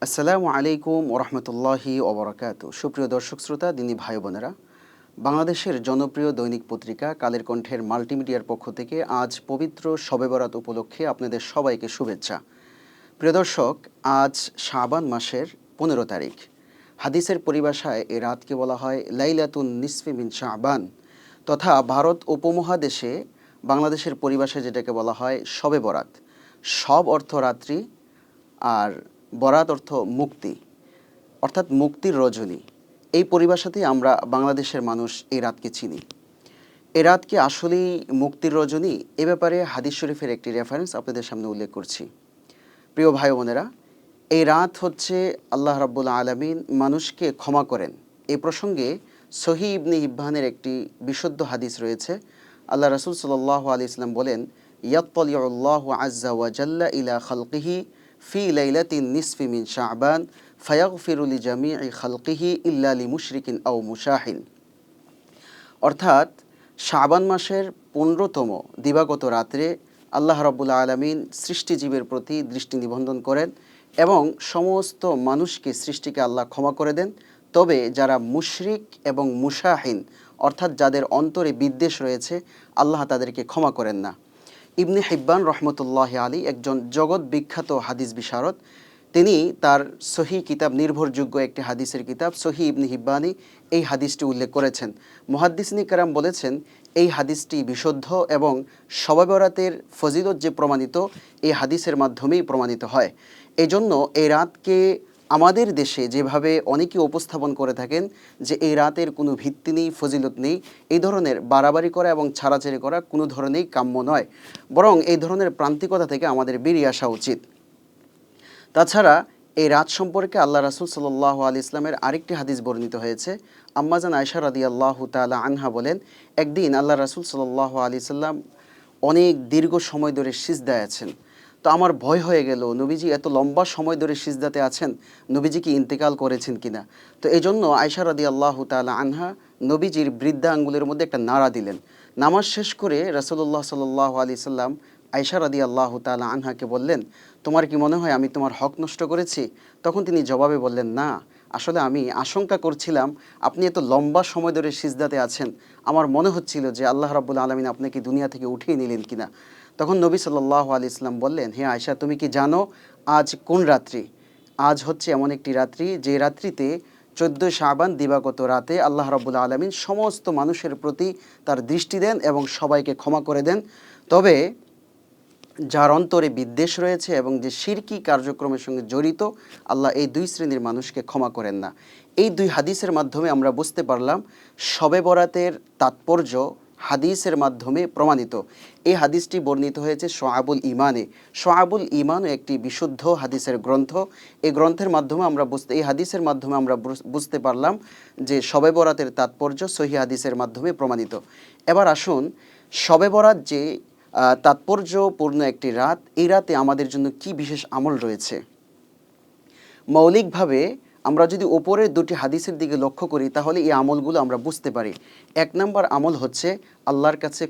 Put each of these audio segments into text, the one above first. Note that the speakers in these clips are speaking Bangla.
আসসালামু আলাইকুম ওরহমতুল্লাহি ওবরাকাতু। সুপ্রিয় দর্শক শ্রোতা, দিনী ভাই বোনেরা, বাংলাদেশের জনপ্রিয় দৈনিক পত্রিকা কালের কণ্ঠের মাল্টিমিডিয়ার পক্ষ থেকে আজ পবিত্র শবে বরাত উপলক্ষে আপনাদের সবাইকে শুভেচ্ছা। প্রিয় দর্শক, আজ শাবান মাসের 15 তারিখ। হাদিসের পরিভাষায় এ রাতকে বলা হয় লাইলাতুন নিসফি মিন শাবান, তথা ভারত উপমহাদেশে বাংলাদেশের পরিভাষায় যেটাকে বলা হয় শবে বরাত। শব অর্থ রাত্রি আর বরাত অর্থ মুক্তি, অর্থাৎ মুক্তির রজনী। এই পরিভাষাতেই আমরা বাংলাদেশের মানুষ এই রাতকে চিনি। এই রাতকে আসলেই মুক্তির রজনী, এ ব্যাপারে হাদিস শরীফের একটি রেফারেন্স আপনাদের সামনে উল্লেখ করছি। প্রিয় ভাই বোনেরা, এই রাত হচ্ছে আল্লাহ রাব্বুল আলামিন মানুষকে ক্ষমা করেন। এই প্রসঙ্গে সহিহ ইবনে হিব্বানের একটি বিশুদ্ধ হাদিস রয়েছে। আল্লাহ রাসূল সাল্লাল্লাহু আলাইহি ওয়াসাল্লাম বলেন, ইয়াত্তালিউল্লাহু আযজা ওয়া জাল্লা ইলা খালকিহি ফি লাইলাতিন নিসফি মিন শাবান ফায়াগফিরু লিজামিই খালকিহি ইল্লা লিমুশরিকিন আও মুশাহিন। অর্থাৎ শাবান মাসের 15তম দিবাগত রাত্রে আল্লাহ রাব্বুল আলামিন সৃষ্টিজীবের প্রতি দৃষ্টি নিবন্ধন করেন এবং সমস্ত মানুষকে সৃষ্টিকে আল্লাহ ক্ষমা করে দেন। তবে যারা মুশরিক এবং মুশাহিন, অর্থাৎ যাদের অন্তরে বিদ্বেষ রয়েছে, আল্লাহ তাদেরকে ক্ষমা করেন না। ইবনে হিব্বান রহমতুল্লাহ আলী একজন জগৎ বিখ্যাত হাদিস বিশারদ। তিনি তার সহি কিতাব, নির্ভরযোগ্য একটি হাদিসের কিতাব সহি ইবনে হিব্বানি, এই হাদিসটি উল্লেখ করেছেন। মুহাদ্দিসিন কেরাম বলেছেন, এই হাদিসটি বিশুদ্ধ এবং শবে বরাতের ফজিলত যে প্রমাণিত, এই হাদিসের মাধ্যমেই প্রমাণিত হয়। এজন্য এই রাতকে আমাদের দেশে যেভাবে অনেকে উপস্থাপন করে থাকেন যে এই রাতের কোনো ভিত্তি নেই, ফজিলত নেই, এই ধরনের বাড়াবাড়ি করা এবং ছাড়াছাড়ি করা কোনো ধরনেই কাম্য নয়, বরং এই ধরনের প্রান্তিকতা থেকে আমাদের বেরিয়ে আসা উচিত। তাছাড়া এই রাত সম্পর্কে আল্লাহ রাসূল সাল্লাল্লাহু আলাইহি ইসলামের আরেকটি হাদিস বর্ণিত হয়েছে। আম্মাজান আয়েশা রাদিয়াল্লাহু তাআলা আনহা বলেন, একদিন আল্লাহ রাসূল সাল্লাল্লাহু আলাইহি সাল্লাম অনেক দীর্ঘ সময় ধরে সিজদায় আছেন। তো আমার ভয় হয়ে গেল, নবীজি এত লম্বা সময় ধরে সিজদাতে আছেন, নবীজি কি ইন্তেকাল করেছেন কিনা। তো এই জন্য আয়েশা রাদিয়াল্লাহু তাআলা আনহা নবীজির বৃদ্ধা আঙ্গুলের মধ্যে একটা নাড়া দিলেন। নামাজ শেষ করে রাসূলুল্লাহ সাল্লাল্লাহু আলাইহি সাল্লাম আয়েশা রাদিয়াল্লাহু তাআলা আনহাকে বললেন, তোমার কি মনে হয় আমি তোমার হক নষ্ট করেছি? তখন তিনি জবাবে বললেন, না, আসলে আমি আশঙ্কা করছিলাম আপনি এত লম্বা সময় ধরে সিজদাতে আছেন, আমার মনে হচ্ছিল যে আল্লাহ রাব্বুল আলামিন আপনাকে দুনিয়া থেকে উঠিয়ে নিলেন কিনা। তখন নবী সাল্লাল্লাহু আলাইহি ইসলাম বললেন, হে আয়েশা, তুমি কি জানো আজ কোন রাত্রি? আজ হচ্ছে এমন একটি রাত্রি যে রাত্রিতে 14 শাবান দিবাগত রাতে আল্লাহ রাব্বুল আলামিন সমস্ত মানুষের প্রতি তার দৃষ্টি দেন এবং সবাইকে ক্ষমা করে দেন। তবে যার অন্তরে বিদ্বেষ রয়েছে এবং যে শিরকি কার্যক্রমের সঙ্গে জড়িত, আল্লাহ এই দুই শ্রেণীর মানুষকে ক্ষমা করেন না। এই দুই হাদিসের মাধ্যমে আমরা বুঝতে পারলাম শবে বরাতের তাৎপর্য হাদিসের মাধ্যমে প্রমাণিত। এই হাদিসটি বর্ণিত হয়েছে শোআবুল ঈমানে। শোআবুল ঈমানও একটি বিশুদ্ধ হাদিসের গ্রন্থ। এই গ্রন্থের মাধ্যমে এই হাদিসের মাধ্যমে আমরা বুঝতে পারলাম যে শবে বরাতের তাৎপর্য সহিহ হাদিসের মাধ্যমে প্রমাণিত। এবার আসুন, শবে বরাত যে তাৎপর্যপূর্ণ একটি রাত, এই রাতে আমাদের জন্য কি বিশেষ আমল রয়েছে। মৌলিকভাবে আমরা যদি ওপরের দুটি হাদিসের দিকে লক্ষ্য করি তাহলে এই আমলগুলো আমরা বুঝতে পারি। 1 নম্বর আমল হচ্ছে আল্লাহর কাছে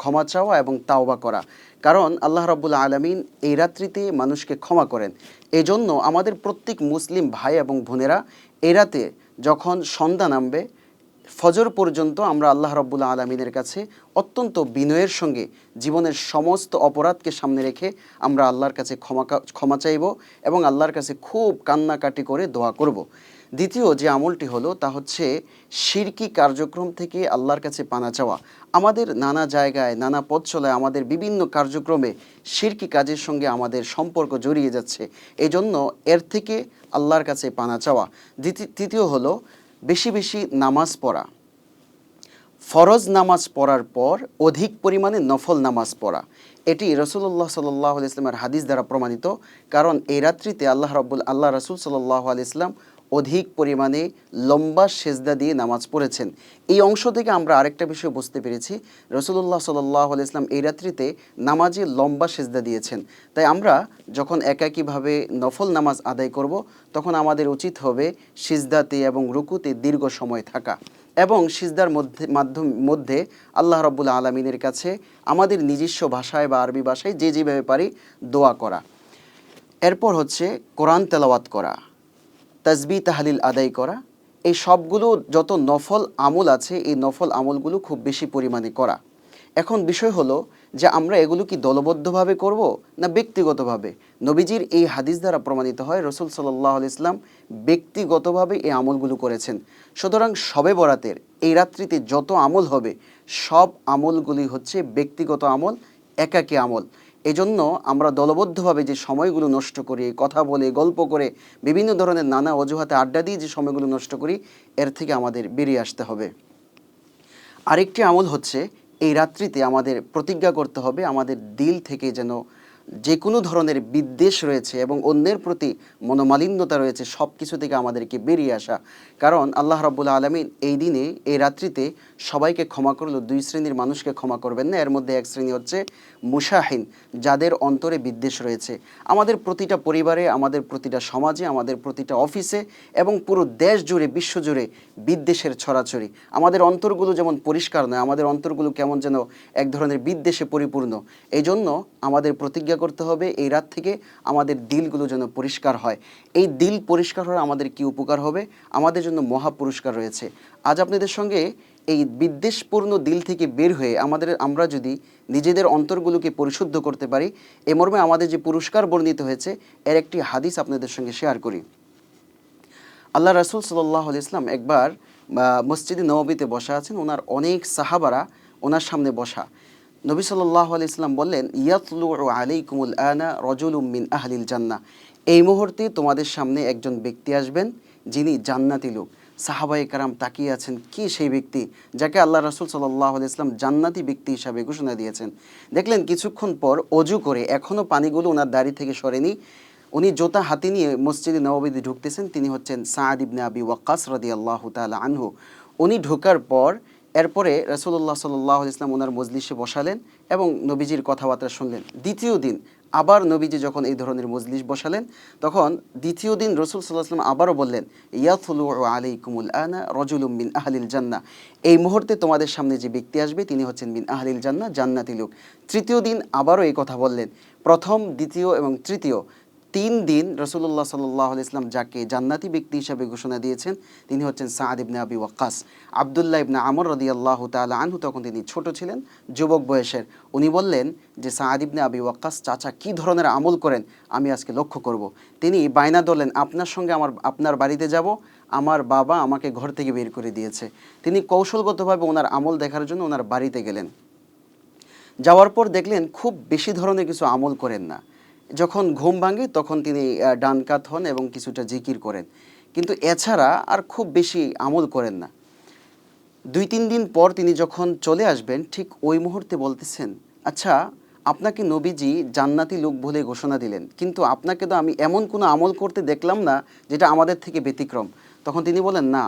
ক্ষমা চাওয়া এবং তাওবা করা। কারণ আল্লাহ রাব্বুল আলামিন এই রাত্রিতে মানুষকে ক্ষমা করেন। এজন্য আমাদের প্রত্যেক মুসলিম ভাই এবং বোনেরা এই রাতে যখন সন্ধ্যা নামবে, ফজর পর্যন্ত আমরা আল্লাহ রাব্বুল আলামিনের কাছে অত্যন্ত বিনয়ের সঙ্গে জীবনের সমস্ত অপরাধকে সামনে রেখে আমরা আল্লাহর কাছে ক্ষমা চাইব এবং আল্লাহর কাছে খুব কান্নাকাটি করে দোয়া করব। দ্বিতীয় যে আমলটি হলো তা হচ্ছে শিরকি কার্যক্রম থেকে আল্লাহর কাছে পানা চাওয়া। আমাদের নানা জায়গায়, নানা পথ চলায় আমাদের বিভিন্ন কার্যক্রমে শিরকি কাজের সঙ্গে আমাদের সম্পর্ক জড়িয়ে যাচ্ছে। এজন্য এর থেকে আল্লাহর কাছে পানা চাওয়া। তৃতীয় হলো বেশি বেশি নামাজ পড়া। ফরজ নামাজ পড়ার পর অধিক পরিমাণে নফল নামাজ পড়া। এটি রাসূলুল্লাহ সাল্লাল্লাহু আলাইহি ইসলামের হাদিস দ্বারা প্রমাণিত। কারণ এই রাত্রিতে আল্লাহ রাসূল সাল্লাল্লাহু আলাইহি ইসলাম অধিক পরিমাণে লম্বা সেজদা দিয়ে নামাজ পড়েছেন। এই অংশ থেকে আমরা আরেকটা বিষয় বুঝতে পেরেছি, রাসূলুল্লাহ সাল্লাল্লাহু আলাইহি ইসলাম এই রাত্রিতে নামাজে লম্বা সেজদা দিয়েছেন। তাই আমরা যখন একাকীভাবে নফল নামাজ আদায় করব, তখন আমাদের উচিত হবে সিজদাতে এবং রুকুতে দীর্ঘ সময় থাকা এবং সিজদার মধ্যে আল্লাহ রাব্বুল আলামিনের কাছে আমাদের নিজস্ব ভাষায় বা আরবি ভাষায় যে যেভাবে পারি দোয়া করা। এরপর হচ্ছে কোরআন তেলাওয়াত করা, তাসবিহ তাহলিল আদায় করা, এই সবগুলো যত নফল আমল আছে এই নফল আমলগুলো খুব বেশি পরিমাণে করা। এখন বিষয় হলো যে আমরা এগুলো কি দলবদ্ধভাবে করব না ব্যক্তিগতভাবে? নবীজির এই হাদিস দ্বারা প্রমাণিত হয় রসুল সাল্লাল্লাহু আলাইহি ওয়াসাল্লাম ব্যক্তিগতভাবে এই আমলগুলো করেছেন। সুতরাং শবে বরাতের এই রাত্রিতে যত আমল হবে সব আমলগুলি হচ্ছে ব্যক্তিগত আমল, একাকী আমল। এজন্য আমরা দলবদ্ধভাবে যে সময়গুলো নষ্ট করি, কথা বলে গল্প করে বিভিন্ন ধরনের নানা অজুহাতে আড্ডা দিয়ে যে সময়গুলো নষ্ট করি, এর থেকে আমাদের বেরিয়ে আসতে হবে। আরেকটি আমল হচ্ছে এই রাত্রিতে আমাদের প্রতিজ্ঞা করতে হবে আমাদের দিল থেকে যেন যে কোনো ধরনের বিদ্বেষ রয়েছে এবং অন্যের প্রতি মনোমালিন্যতা রয়েছে সব কিছু থেকে আমাদেরকে বেরিয়ে আসা। কারণ আল্লাহ রাব্বুল আলামিন এই দিনে এই রাত্রিতে সবাইকে ক্ষমা করলো, দুই শ্রেণীর মানুষকে ক্ষমা করবেন না। এর মধ্যে এক শ্রেণী হচ্ছে মুশাহিন, যাদের অন্তরে বিদ্বেষ রয়েছে। আমাদের প্রতিটা পরিবারে, আমাদের প্রতিটা সমাজে, আমাদের প্রতিটা অফিসে এবং পুরো দেশ জুড়ে, বিশ্ব জুড়ে বিদ্বেষের ছড়াছড়ি। আমাদের অন্তরগুলো যেমন পরিষ্কার নয়, আমাদের অন্তরগুলো কেমন যেন এক ধরনের বিদ্বেষে পরিপূর্ণ। এই জন্য আমাদের প্রতিজ্ঞা করতে হবে এই রাত থেকে আমাদের দিলগুলো যেন পরিষ্কার হয়। এই দিল পরিষ্কার হলে আমাদের কি উপকার হবে? আমাদের জন্য মহা পুরস্কার রয়েছে। আজ আপনাদের সঙ্গে এই বিদ্বেষপূর্ণ দিল থেকে বের হয়ে আমরা যদি নিজেদের অন্তরগুলোকে পরিশুদ্ধ করতে পারি, এ মর্মে আমাদের যে পুরস্কার বর্ণিত হয়েছে এর একটি হাদিস আপনাদের সঙ্গে শেয়ার করি। আল্লাহ রাসূল সাল্লাল্লাহু আলাইহি ওয়াসাল্লাম একবার মসজিদে নববীতে বসা আছেন, ওনার অনেক সাহাবারা ওনার সামনে বসা। নবী সাল্লাল্লাহু আলাইহি ওয়াসাল্লাম বললেন, ইয়াতলুউ আলাইকুমুল আনা রাজুলুম মিন আহলিল জান্নাহ। এই মুহূর্তে তোমাদের সামনে একজন ব্যক্তি আসবেন যিনি জান্নাতি লোক। সাহাবায়ে কেরাম তাকিয়ে আছেন, কি সেই ব্যক্তি যাকে আল্লাহ রাসূল সাল্লাল্লাহু আলাইহি ওয়াসাল্লাম জান্নাতি ব্যক্তি হিসাবে ঘোষণা দিয়েছেন। দেখলেন কিছুক্ষণ পর অজু করে এখনও পানিগুলো ওনার দাড়ি থেকে সরেনি, উনি জোতা হাতে নিয়ে মসজিদে নববীতে ঢুকতেছেন। তিনি হচ্ছেন সাদ ইবনে আবি ওয়াক্কাস রাদিয়াল্লাহু তাআলা আনহু। উনি ঢোকার পর এরপরে রাসূলুল্লাহ সাল্লাল্লাহু আলাইহি ওয়াসাল্লাম ওনার মজলিসে বসালেন এবং নবীজির কথাবার্তা শুনলেন। দ্বিতীয় দিন আবার নবীজি যখন এই ধরনের মজলিস বসালেন, তখন দ্বিতীয় দিন রাসূল সাল্লাল্লাহু আলাইহি ওয়াসাল্লাম আবারও বললেন, ইয়াতলুউ আলাইকুমুল আনা রাজুলুম মিন আহলিল জান্নাহ। এই মুহূর্তে তোমাদের সামনে যে ব্যক্তি আসবে তিনি হচ্ছেন মিন আহলিল জান্নাহ, জান্নাতি লোক। তৃতীয় দিন আবারও এই কথা বললেন। প্রথম, দ্বিতীয় এবং তৃতীয় 3 দিন রাসূলুল্লাহ সাল্লাল্লাহু আলাইহি ওয়াসাল্লাম যাকে জান্নাতি ব্যক্তি হিসাবে ঘোষণা দিয়েছেন তিনি হচ্ছেন সাদ ইবনে আবি ওয়াক্কাস। আব্দুল্লাহ ইবনে আমর রাদিয়াল্লাহু তাআলা আনহু তখন তিনি ছোট ছিলেন, যুবক বয়সের। উনি বললেন যে সাদ ইবনে আবি ওয়াক্কাস, চাচা কী ধরনের আমল করেন আমি আজকে লক্ষ্য করব। তিনি বায়না ধরলেন, আপনার সঙ্গে আপনার বাড়িতে যাব, আমার বাবা আমাকে ঘর থেকে বের করে দিয়েছে। তিনি কৌশলগতভাবে ওনার আমল দেখার জন্য ওনার বাড়িতে গেলেন। যাওয়ার পর দেখলেন খুব বেশি ধরনের কিছু আমল করেন না। যখন ঘুম ভাঙে তখন তিনি ডান কাত হন এবং কিছুটা জিকির করেন, কিন্তু এছাড়া আর খুব বেশি আমল করেন না। 2-3 দিন পর তিনি যখন চলে আসবেন ঠিক ওই মুহূর্তে বলতেছেন, আচ্ছা আপনাকে নবীজি জান্নাতি লোক বলে ঘোষণা দিলেন, কিন্তু আপনাকে তো আমি এমন কোনো আমল করতে দেখলাম না যেটা আমাদের থেকে ব্যতিক্রম। তখন তিনি বলেন, না,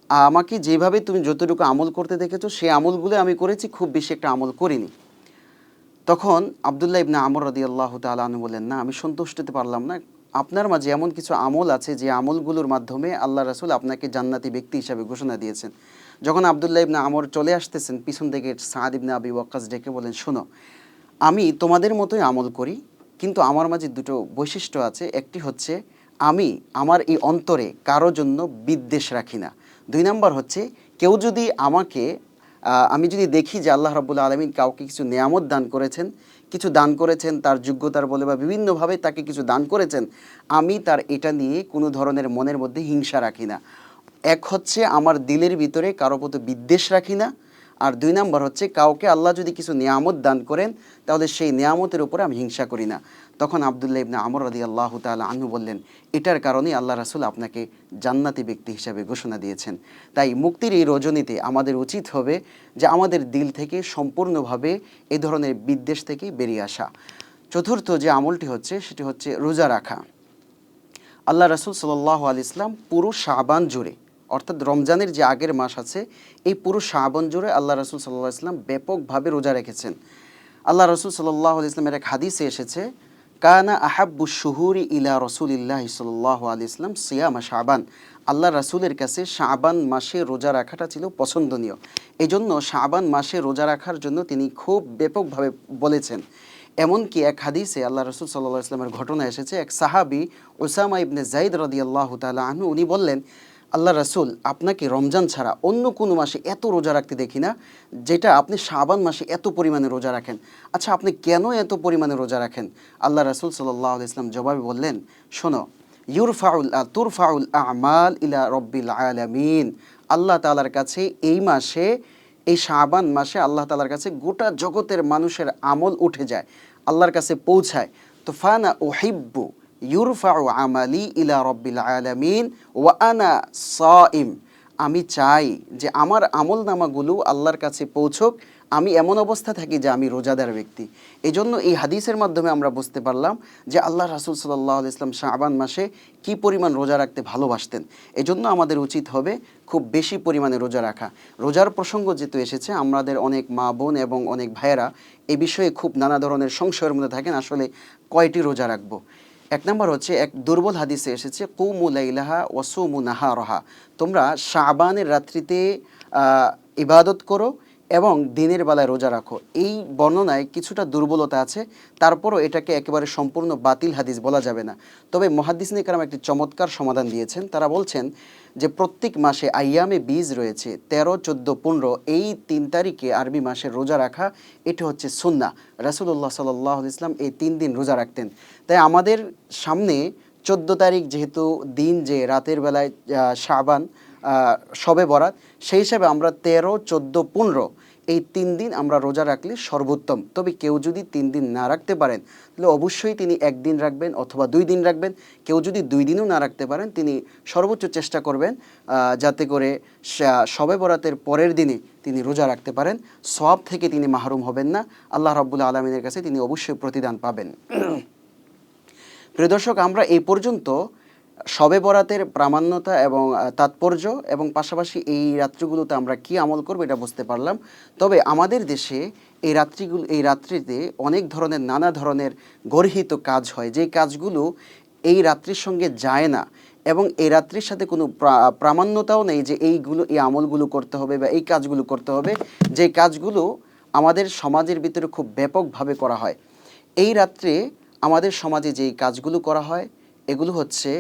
আমাকে যেভাবে তুমি যতটুকু আমল করতে দেখেছো সেই আমলগুলো আমি করেছি, খুব বেশি একটা আমল করিনি। তখন আব্দুল্লাহ ইবনে আমর রাদিয়াল্লাহু তাআলা আনহু বললেন, না, আমি সন্তুষ্ট হতে পারলাম না। আপনার মাঝে এমন কিছু আমল আছে যে আমলগুলোর মাধ্যমে আল্লাহ রাসূল আপনাকে জান্নাতি ব্যক্তি হিসাবে ঘোষণা দিয়েছেন। যখন আব্দুল্লাহ ইবনে আমর চলে আসতেছেন, পিছন থেকে সাদ ইবনে আবি ওয়াক্কাস ডেকে বলেন, শোনো, আমি তোমাদের মতোই আমল করি, কিন্তু আমার মাঝে দুটো বৈশিষ্ট্য আছে। একটি হচ্ছে আমি আমার এই অন্তরে কারো জন্য বিদ্বেষ রাখি না। 2 নাম্বার হচ্ছে কেউ যদি আমি যদি দেখি যে আল্লাহ রাব্বুল আলামিন কাউকে কিছু নেয়ামত দান করেছেন, কিছু দান করেছেন তার যোগ্যতার বলে বা বিভিন্নভাবে তাকে কিছু দান করেছেন, আমি তার এটা নিয়ে কোনো ধরনের মনের মধ্যে হিংসা রাখি না। এক হচ্ছে আমার দিলের ভিতরে কারো প্রতি বিদ্বেষ রাখি না, আর 2 নাম্বার হচ্ছে কাউকে আল্লাহ যদি কিছু নিয়ামত দান করেন তাহলে সেই নিয়ামতের উপরে আমি হিংসা করি না। তখন আব্দুল্লাহ ইবনে আমর রাদিয়াল্লাহু তাআলা আনহু বললেন, এটার কারণেই আল্লাহ রাসূল আপনাকে জান্নাতি ব্যক্তি হিসাবে ঘোষণা দিয়েছেন। তাই মুক্তির এই রজনীতে আমাদের উচিত হবে যে আমাদের দিল থেকে সম্পূর্ণভাবে এই ধরনের বিদ্বেষ থেকে বেরিয়ে আসা। চতুর্থ যে আমলটি হচ্ছে সেটি হচ্ছে রোজা রাখা। আল্লাহ রাসূল সাল্লাল্লাহু আলাইহি ওয়াসাল্লাম পুরো শাবান জুড়ে, অর্থাৎ রমজানের যে আগের মাস আছে এই পুরো শাবান জুড়ে আল্লাহ রাসূল সাল্লাল্লাহু আলাইহি ওয়াসাল্লাম ব্যাপকভাবে রোজা রেখেছেন। আল্লাহ রাসূল সাল্লাল্লাহু আলাইহি ওয়াসাল্লামের এক হাদিসে এসেছে, কানা আহাব্বুশ শুহুরি ইলা রাসূলিল্লাহি সাল্লাল্লাহু আলাইহি ওয়াসাল্লাম সিয়ামা শাবান। আল্লাহ রাসূলের কাছে শাবান মাসে রোজা রাখাটা ছিল পছন্দনীয়। এজন্য শাবান মাসে রোজা রাখার জন্য তিনি খুব ব্যাপকভাবে বলেছেন। এমনকি এক হাদিসে আল্লাহ রসুল সাল্লাল্লাহু আলাইহি ওয়াসাল্লামের ঘটনা এসেছে, এক সাহাবী উসামা ইবনে যায়েদ রাদিয়াল্লাহু তাআলা আনহু, উনি বললেন, আল্লাহ রসুল, আপনাকে রমজান ছাড়া অন্য কোনো মাসে এত রোজা রাখতে দেখি না, যেটা আপনি শাবান মাসে এত পরিমাণে রোজা রাখেন। আচ্ছা, আপনি কেন এত পরিমাণে রোজা রাখেন? আল্লাহ রসুল সাল্লাল্লাহু আলাইহি ওয়াসাল্লাম জবাবে বললেন, শোনো, তুরফাউল আমাল ইলা রব্বিল আলামিন। আল্লাহ তাআলার কাছে এই মাসে, এই শাবান মাসে আল্লাহ তাআলার কাছে গোটা জগতের মানুষের আমল উঠে যায়, আল্লাহর কাছে পৌঁছায়। তো ফানা উহিব্বু ইউরফাউ আমালি ইলা রব্বিল আলামিন ওয়া আনা সাইম। আমি চাই যে আমার আমল নামাগুলো আল্লাহর কাছে পৌঁছক, আমি এমন অবস্থা থাকি যে আমি রোজাদার ব্যক্তি। এই জন্য এই হাদিসের মাধ্যমে আমরা বুঝতে পারলাম যে আল্লাহ রাসূল সাল্লাল্লাহু আলাইহি ওয়াসাল্লাম শাবান মাসে কী পরিমাণ রোজা রাখতে ভালোবাসতেন। এই জন্য আমাদের উচিত হবে খুব বেশি পরিমাণে রোজা রাখা। রোজার প্রসঙ্গ যেহেতু এসেছে, আমাদের অনেক মা বোন এবং অনেক ভাইয়েরা এই বিষয়ে খুব নানা ধরনের সংশয়ের মধ্যে থাকেন, আসলে কয়টি রোজা রাখবো। এক নম্বর হচ্ছে, এক দুর্বল হাদিসে এসেছে, কুমু লাইলাহা ওয়াসুমু নাহারহা। তোমরা শাবানের রাত্রিতে ইবাদত করো এবং দিনের বেলায় রোজা রাখো। এই বর্ণনায় কিছুটা দুর্বলতা আছে, তারপরও এটাকে একেবারে সম্পূর্ণ বাতিল হাদিস বলা যাবে না। তবে মুহাদ্দিসিন ইকরাম একটি চমৎকার সমাধান দিয়েছেন। তারা বলছেন যে প্রত্যেক মাসে আইয়ামে বীজ রয়েছে 13, 14, 15, এই 3 তারিখে আরবি মাসের রোজা রাখা, এটা হচ্ছে সুন্নাহ। রাসূলুল্লাহ সাল্লাল্লাহু আলাইহি ওয়াসাল্লাম এই 3 দিন রোজা রাখতেন। তাই আমাদের সামনে 14 তারিখ যেহেতু দিন, যে রাতের বেলায় শাবান শবে বরাত, সেই হিসাবে আমরা 13, 14, 15 এই 3 দিন আমরা রোজা রাখলে সর্বোত্তম। তবে কেউ যদি 3 দিন না রাখতে পারেন, তাহলে অবশ্যই তিনি 1 দিন রাখবেন অথবা 2 দিন রাখবেন। কেউ যদি 2 দিনও না রাখতে পারেন, তিনি সর্বোচ্চ চেষ্টা করবেন যাতে করে শবে বরাতের পরের দিনে তিনি রোজা রাখতে পারেন। সওয়াব থেকে তিনি মাহরুম হবেন না, আল্লাহ রাব্বুল আলামিনের কাছে তিনি অবশ্যই প্রতিদান পাবেন। প্রিয় দর্শক, আমরা এই পর্যন্ত শবে বরাতের প্রামাণ্যতা এবং তাৎপর্য এবং পাশাপাশি এই রাত্রিগুলোতে আমরা কি আমল করব এটা বুঝতে পারলাম। তবে আমাদের দেশে এই রাত্রিতে অনেক ধরনের নানা ধরনের গর্হিত কাজ হয়, যেই কাজগুলো এই রাত্রির সঙ্গে যায় না এবং এই রাত্রির সাথে কোনো প্রামাণ্যতাও নেই যে এই আমলগুলো করতে হবে বা এই কাজগুলো করতে হবে, যে কাজগুলো আমাদের সমাজের ভিতরে খুব ব্যাপকভাবে করা হয়। এই রাত্রে আমাদের সমাজে যেই কাজগুলো করা হয়, এগুলো হচ্ছে,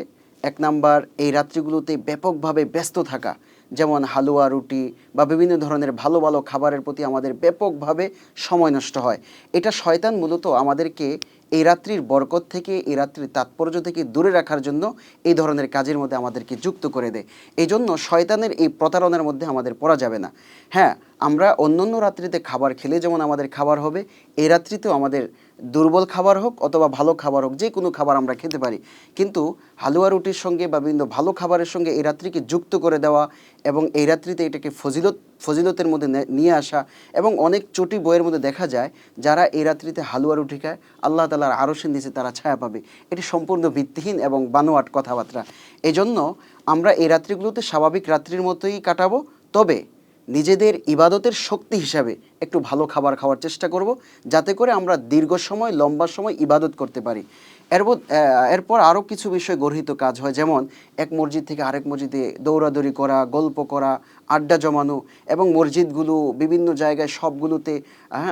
এক নাম্বার, এই রাত্রিগুলোতে ব্যাপকভাবে ব্যস্ত থাকা, যেমন হালুয়া, রুটি বা বিভিন্ন ধরনের ভালো ভালো খাবারের প্রতি আমাদের ব্যাপকভাবে সময় নষ্ট হয়। এটা শয়তান মূলত আমাদেরকে এই রাত্রির বরকত থেকে, এই রাত্রির তাৎপর্য থেকে দূরে রাখার জন্য এই ধরনের কাজের মধ্যে আমাদেরকে যুক্ত করে দেয়। এই জন্য শয়তানের এই প্রতারণার মধ্যে আমাদের পড়া যাবে না। হ্যাঁ, আমরা অন্য রাত্রিতে খাবার খেলে যেমন আমাদের খাবার হবে, এই রাত্রিতেও আমাদের দুর্বল খাবার হোক অথবা ভালো খাবার হোক, যে কোনো খাবার আমরা খেতে পারি, কিন্তু হালুয়া রুটির সঙ্গে বা বিভিন্ন ভালো খাবারের সঙ্গে এই রাত্রিকে যুক্ত করে দেওয়া এবং এই রাত্রিতে এটাকে ফজিলতের মধ্যে নিয়ে আসা। এবং অনেক চটি বইয়ের মধ্যে দেখা যায়, যারা এই রাত্রিতে হালুয়া রুটি খায়, আল্লাহ তাআলার আরশের নিচে তারা ছায়া পাবে। এটি সম্পূর্ণ ভিত্তিহীন এবং বানোয়াট কথাবার্তা। এজন্য আমরা এই রাত্রিগুলোতে স্বাভাবিক রাত্রির মতোই কাটাবো, তবে নিজেদের ইবাদতের শক্তি হিসাবে একটু ভালো খাবার খাওয়ার চেষ্টা করব, যাতে করে আমরা দীর্ঘ সময়, লম্বা সময় ইবাদত করতে পারি। এরপর আরও কিছু বিষয় গর্হিত কাজ হয়, যেমন এক মসজিদ থেকে আরেক মসজিদে দৌড়াদৌড়ি করা, গল্প করা, আড্ডা জমানো এবং মসজিদগুলো বিভিন্ন জায়গায় সবগুলোতে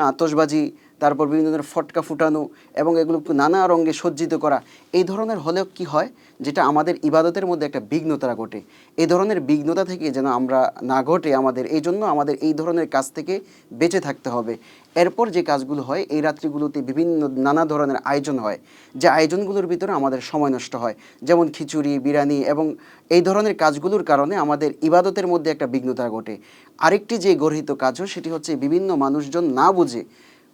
আতশবাজি, তারপর বিভিন্ন ধরনের ফটকা ফুটানো এবং এগুলোকে নানা রঙে সজ্জিত করা। এই ধরনের হলেও কি হয়, যেটা আমাদের ইবাদতের মধ্যে একটা বিঘ্নতা ঘটে। এই ধরনের বিঘ্নতা থেকে যেন আমরা না ঘটে এই জন্য আমাদের এই ধরনের কাজ থেকে বেঁচে থাকতে হবে। এরপর যে কাজগুলো হয়, এই রাত্রিগুলোতে বিভিন্ন নানা ধরনের আয়োজন হয়, যে আয়োজনগুলোর ভিতরে আমাদের সময় নষ্ট হয়, যেমন খিচুড়ি, বিরিয়ানি, এবং এই ধরনের কাজগুলোর কারণে আমাদের ইবাদতের মধ্যে একটা বিঘ্নতা ঘটে। আরেকটি যে গর্হিত কাজ হয়, সেটি হচ্ছে বিভিন্ন মানুষজন না বুঝে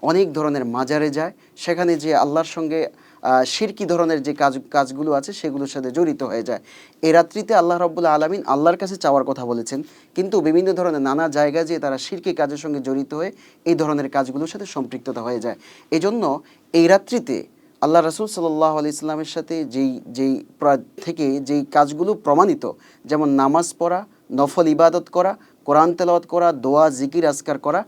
অনেক ধরনের মাজারে যায়, সেখানে যে আল্লাহর সঙ্গে শিরকি ধরনের যে কাজগুলো আছে সেগুলোর সাথে জড়িত হয়ে যায়। এই রাত্রিতে আল্লাহ রাব্বুল আলামিন আল্লাহর কাছে চাওয়ার কথা বলেছেন, কিন্তু বিভিন্ন ধরনের নানা জায়গায় যে তারা শিরকি কাজের সঙ্গে জড়িত হয়ে এই ধরনের কাজগুলোর সাথে সম্পৃক্ততা হয়ে যায়। এই জন্য এই রাত্রিতে আল্লাহ রাসূল সাল্লাল্লাহু আলাইহি সাল্লামের সাথে যেই কাজগুলো প্রমাণিত, যেমন নামাজ পড়া, নফল ইবাদত করা, কোরআন তেলাওয়াত করা, দোয়া, জিকির, আজকার করা,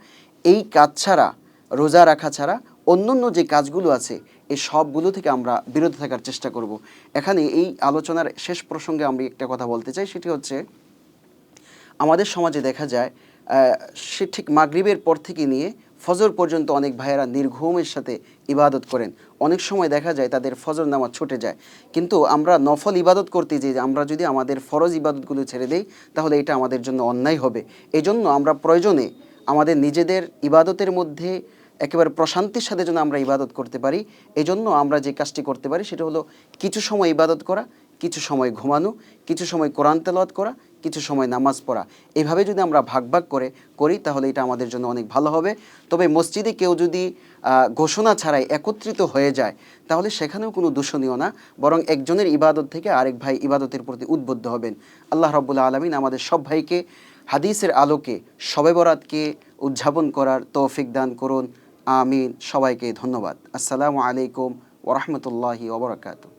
এই কাজ ছাড়া, রোজা রাখা ছাড়া অন্যান্য যে কাজগুলো আছে, এই সবগুলো থেকে আমরা বিরত থাকার চেষ্টা করব। এখানে এই আলোচনার শেষ প্রসঙ্গে আমি একটা কথা বলতে চাই, সেটি হচ্ছে, আমাদের সমাজে দেখা যায় সে ঠিক মাগরিবের পর থেকে নিয়ে ফজর পর্যন্ত অনেক ভাইয়েরা নির্ঘুমের সাথে ইবাদত করেন। অনেক সময় দেখা যায় তাদের ফজর নামাজ ছুটে যায়। কিন্তু আমরা নফল ইবাদত করতে যে আমরা যদি আমাদের ফরজ ইবাদতগুলো ছেড়ে দেই তাহলে এটা আমাদের জন্য অন্যায় হবে। এজন্য আমরা প্রয়োজনে আমাদের নিজেদের ইবাদতের মধ্যে একেবারে প্রশান্তির সাথে যেন আমরা ইবাদত করতে পারি, এজন্য আমরা যে কাজটি করতে পারি সেটা হলো কিছু সময় ইবাদত করা, কিছু সময় ঘুমানো, কিছু সময় কোরআন তেলাওয়াত করা, কিছু সময় নামাজ পড়া। এভাবে যদি আমরা ভাগ ভাগ করে করি তাহলে এটা আমাদের জন্য অনেক ভালো হবে। তবে মসজিদে কেউ যদি ঘোষণা ছাড়াই একত্রিত হয়ে যায় তাহলে সেখানেও কোনো দূষণীয় না, বরং একজনের ইবাদত থেকে আরেক ভাই ইবাদতের প্রতি উদ্বুদ্ধ হবেন। আল্লাহ রাব্বুল আলামিন আমাদের সব ভাইকে হাদিসের আলোকে শবে বরাতকে উদযাপন করার তৌফিক দান করুন। আমিন। সবাইকে ধন্যবাদ। আসসালামু আলাইকুম ওয়া রাহমাতুল্লাহি ওয়া বারাকাতুহু।